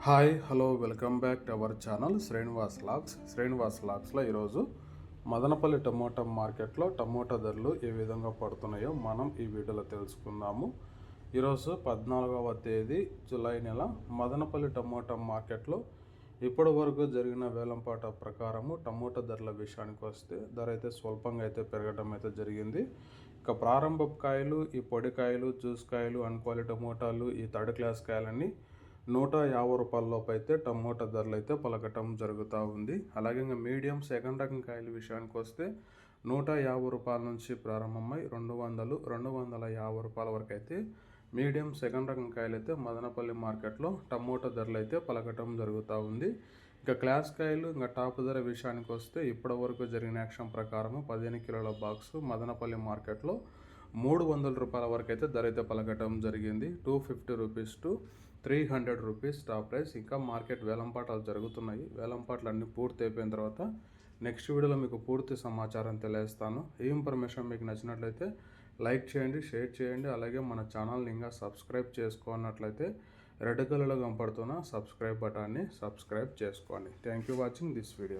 Hi hello welcome back to our channel Srinivas లాగ్స్లో ఈరోజు Madanapalle tomato మార్కెట్లో టమోటా ధరలు ఏ విధంగా పడుతున్నాయో మనం ఈ వీడియోలో తెలుసుకుందాము. ఈరోజు 14వ తేదీ జూలై నెల మదనపల్లి టమోటా మార్కెట్లో ఇప్పటి వరకు జరిగిన వేలంపాట ప్రకారము టమోటా ధరల విషయానికి వస్తే ధర అయితే స్వల్పంగా అయితే పెరగడం అయితే జరిగింది. ఇక ప్రారంభ కాయలు, ఈ పొడి కాయలు, జ్యూస్ కాయలు, అన్క్వాలిటీ టమోటాలు, ఈ థర్డ్ క్లాస్ కాయలన్నీ 150 రూపాయల లోపు అయితే టమోటా ధరలు అయితే పలకటం జరుగుతూ ఉంది. అలాగే ఇంకా మీడియం సెకండ్ రకం కాయల విషయానికి వస్తే 150 రూపాయల నుంచి ప్రారంభమై 200-250 రూపాయల వరకు అయితే మీడియం సెకండ్ రకం కాయలు అయితే మదనపల్లి మార్కెట్లో టమోటా ధరలు అయితే పలకటం జరుగుతూ ఉంది. ఇక క్లాస్ కాయలు ఇంకా టాప్ ధర విషయానికి వస్తే ఇప్పటి వరకు జరిగిన యాక్షన్ ప్రకారము 15 కిలోల బాక్స్ మదనపల్లి మార్కెట్లో 300 రూపాయల వరకు అయితే ధర అయితే పలకటం జరిగింది. 250 rupees to 300 rupees top price. ఇంకా మార్కెట్ వేలంపాటాలు జరుగుతున్నాయి. వేలంపాట్లు అన్నీ పూర్తి అయిపోయిన తర్వాత నెక్స్ట్ వీడియోలో మీకు పూర్తి సమాచారం తెలియజేస్తాను. ఈ ఇన్ఫర్మేషన్ మీకు నచ్చినట్లయితే లైక్ చేయండి, షేర్ చేయండి. అలాగే మన ఛానల్ని ఇంకా సబ్స్క్రైబ్ చేసుకున్నట్లయితే రెడ్ కలర్లో కనపడుతున్న సబ్స్క్రైబ్ బటన్ని సబ్స్క్రైబ్ చేసుకోండి. Thank you watching this video.